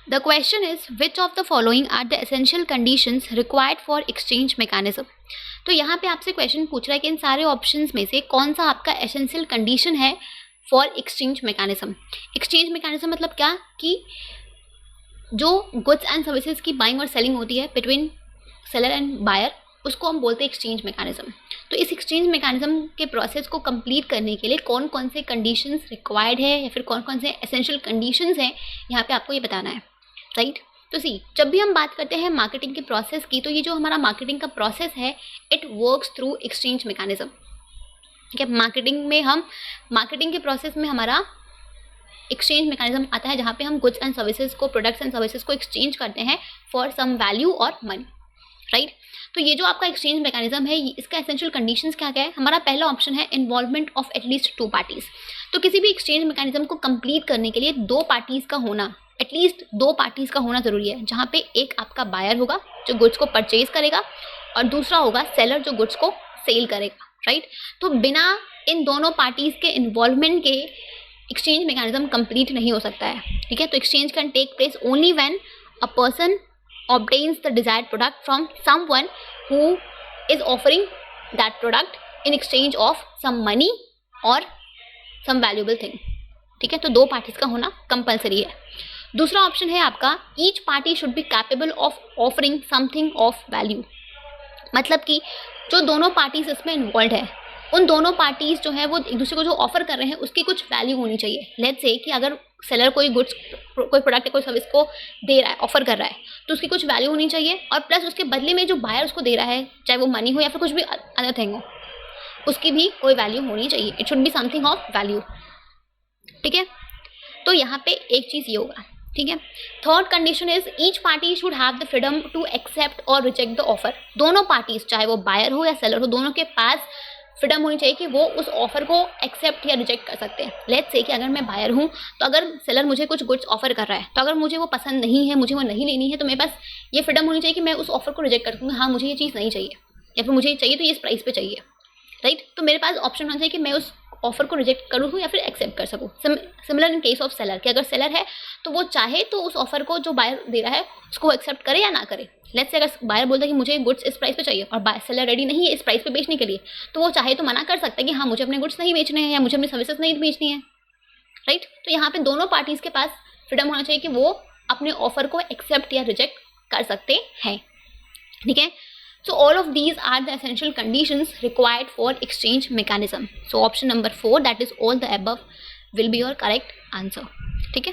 The question is which of the following are the essential conditions required for exchange mechanism. तो यहाँ पे आपसे question पूछ रहा है कि इन सारे ऑप्शंस में से कौन सा आपका एसेंशियल कंडीशन है for exchange mechanism. Exchange mechanism मतलब क्या कि जो गुड्स एंड सर्विसेज की बाइंग और सेलिंग होती है बिटवीन सेलर एंड बायर, उसको हम बोलते हैं एक्सचेंज मैकेनिज्म। तो इस एक्सचेंज मैकेनिज्म के प्रोसेस को कंप्लीट करने के लिए कौन कौन से कंडीशंस रिक्वायर्ड है या फिर कौन कौन से एसेंशियल कंडीशंस हैं, यहाँ पे आपको ये बताना है, राइट। तो सी, जब भी हम बात करते हैं मार्केटिंग के प्रोसेस की, तो ये जो हमारा मार्केटिंग का प्रोसेस है it works through exchange mechanism. ठीक है, मार्केटिंग के प्रोसेस में हमारा एक्सचेंज मैकेनिज्म आता है, जहाँ पे हम गुड्स एंड सर्विसेज को, प्रोडक्ट्स एंड सर्विसेज को एक्सचेंज करते हैं फॉर सम वैल्यू और मनी, राइट। तो ये जो आपका एक्सचेंज मैकेनिज्म है, इसका एसेंशियल कंडीशंस क्या क्या है। हमारा पहला ऑप्शन है इन्वॉल्वमेंट ऑफ एटलीस्ट 2 पार्टीज। तो किसी भी एक्सचेंज मैकेनिज्म को कंप्लीट करने के लिए 2 पार्टीज का होना, एटलीस्ट 2 पार्टीज का होना जरूरी है, जहाँ पे एक आपका बायर होगा जो गुड्स को परचेज करेगा और दूसरा होगा सेलर जो गुड्स को सेल करेगा, राइट। तो बिना इन दोनों पार्टीज के इन्वॉल्वमेंट के एक्सचेंज मैकेनिज्म कंप्लीट नहीं हो सकता है। ठीक है, तो exchange can take place only when a person obtains the desired product from someone who is offering that product in exchange of some money or some valuable thing। ठीक है, तो 2 पार्टीज का होना कंपलसरी है। दूसरा ऑप्शन है आपका each party should be capable of offering something of value. मतलब कि जो दोनों पार्टीज इसमें इन्वॉल्व है, उन दोनों पार्टीज जो है वो एक दूसरे को जो ऑफर कर रहे हैं उसकी कुछ वैल्यू होनी चाहिए। लेट्स से कि अगर सेलर कोई गुड्स, कोई प्रोडक्ट या कोई सर्विस को दे रहा है, ऑफर कर रहा है, तो उसकी कुछ वैल्यू होनी चाहिए, और प्लस उसके बदले में जो बायर उसको दे रहा है, चाहे वो मनी हो या फिर कुछ भी अदर थिंग हो, उसकी भी कोई वैल्यू होनी चाहिए। It should be something of value. ठीक है, तो यहाँ पे एक चीज़ ये होगा। ठीक है, third condition is each party should have the freedom to accept और रिजेक्ट द ऑफर। दोनों पार्टीज, चाहे वो बायर हो या सेलर हो, दोनों के पास फ्रीडम होनी चाहिए कि वो उस ऑफर को एक्सेप्ट या रिजेक्ट कर सकते हैं। लेट्स से कि अगर मैं बायर हूँ, तो अगर सेलर मुझे कुछ गुड्स ऑफर कर रहा है, तो अगर मुझे वो पसंद नहीं है, मुझे वो नहीं लेनी है, तो मेरे पास ये फ्रीडम होनी चाहिए कि मैं उस ऑफर को रिजेक्ट कर दूँगा। हाँ, मुझे ये चीज़ नहीं चाहिए, या फिर मुझे ये चाहिए तो ये इस प्राइस पे चाहिए, राइट। तो मेरे पास ऑप्शन होना चाहिए कि मैं उस ऑफर को रिजेक्ट करूँ या फिर एक्सेप्ट कर सकूँ। Similar in case of seller, कि अगर सेलर है तो वो चाहे तो उस ऑफर को जो बायर दे रहा है उसको एक्सेप्ट करे या ना करे। लेट्स से अगर बायर बोलता है कि मुझे गुड्स इस प्राइस पे चाहिए और सेलर रेडी नहीं है इस प्राइस पे बेचने के लिए, तो वो चाहे तो मना कर सकता है कि हाँ, मुझे अपने गुड्स नहीं बेचने हैं या मुझे अपनी सर्विसेज नहीं बेचनी है, राइट। तो यहाँ पे दोनों पार्टीज के पास फ्रीडम होना चाहिए कि वो अपने ऑफर को एक्सेप्ट या रिजेक्ट कर सकते हैं। ठीक है, so all of these are the essential conditions required for exchange mechanism। so option number 4, that is all the above, will be your correct answer। ठीक है।